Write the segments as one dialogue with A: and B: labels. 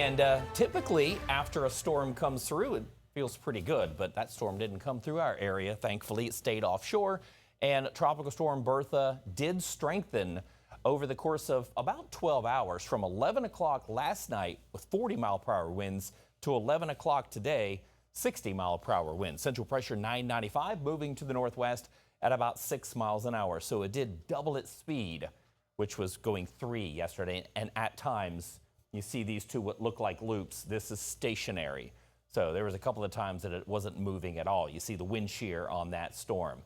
A: And typically, after a storm comes through, it feels pretty good. But that storm didn't come through our area. Thankfully, it stayed offshore. And Tropical Storm Bertha did strengthen over the course of about 12 hours from 11 o'clock last night with 40-mile-per-hour winds to 11 o'clock today, 60-mile-per-hour winds. Central pressure 995, moving to the northwest at about 6 miles an hour. So it did double its speed, which was going 3 yesterday. And at times, you see these two what look like loops. This is stationary. So there was a couple of times that it wasn't moving at all. You see the wind shear on that storm.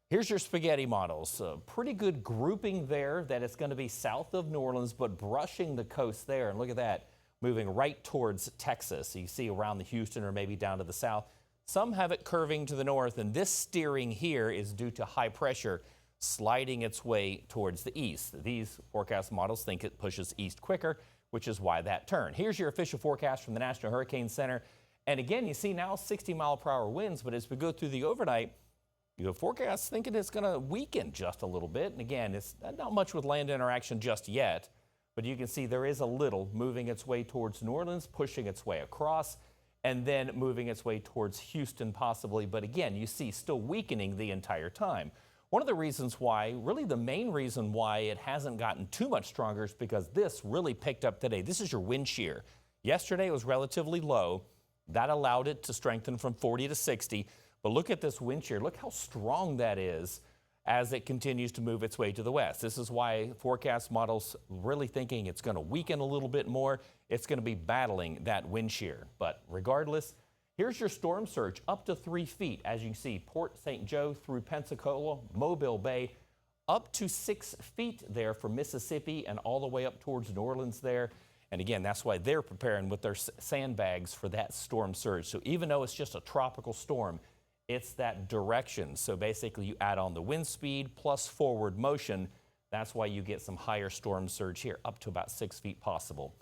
A: Here's your spaghetti models. Pretty good grouping there that it's going to be south of New Orleans, but brushing the coast there. And look at that, moving right towards Texas. So you see around the Houston or maybe down to the south. Some have it curving to the north, and this steering here is due to high pressure sliding its way towards the east. These forecast models think it pushes east quicker, which is why that turn. Here's your official forecast from the National Hurricane Center. And again, you see now 60-mile-per-hour winds, but as we go through the overnight, the forecast thinking it's going to weaken just a little bit. And again, it's not much with land interaction just yet, but you can see there is a little moving its way towards New Orleans, pushing its way across, and then moving its way towards Houston possibly. But again, you see still weakening the entire time. One of the reasons why, really the main reason why it hasn't gotten too much stronger is because this really picked up today. This is your wind shear. Yesterday it was relatively low. That allowed it to strengthen from 40 to 60. But look at this wind shear. Look how strong that is as it continues to move its way to the west. This is why forecast models really thinking it's going to weaken a little bit more. It's going to be battling that wind shear. But regardless, here's your storm surge up to 3 feet. As you see, Port St. Joe through Pensacola, Mobile Bay, up to 6 feet there for Mississippi and all the way up towards New Orleans there. And again, that's why they're preparing with their sandbags for that storm surge. So even though it's just a tropical storm, it's that direction. So basically you add on the wind speed plus forward motion. That's why you get some higher storm surge here, up to about 6 feet possible.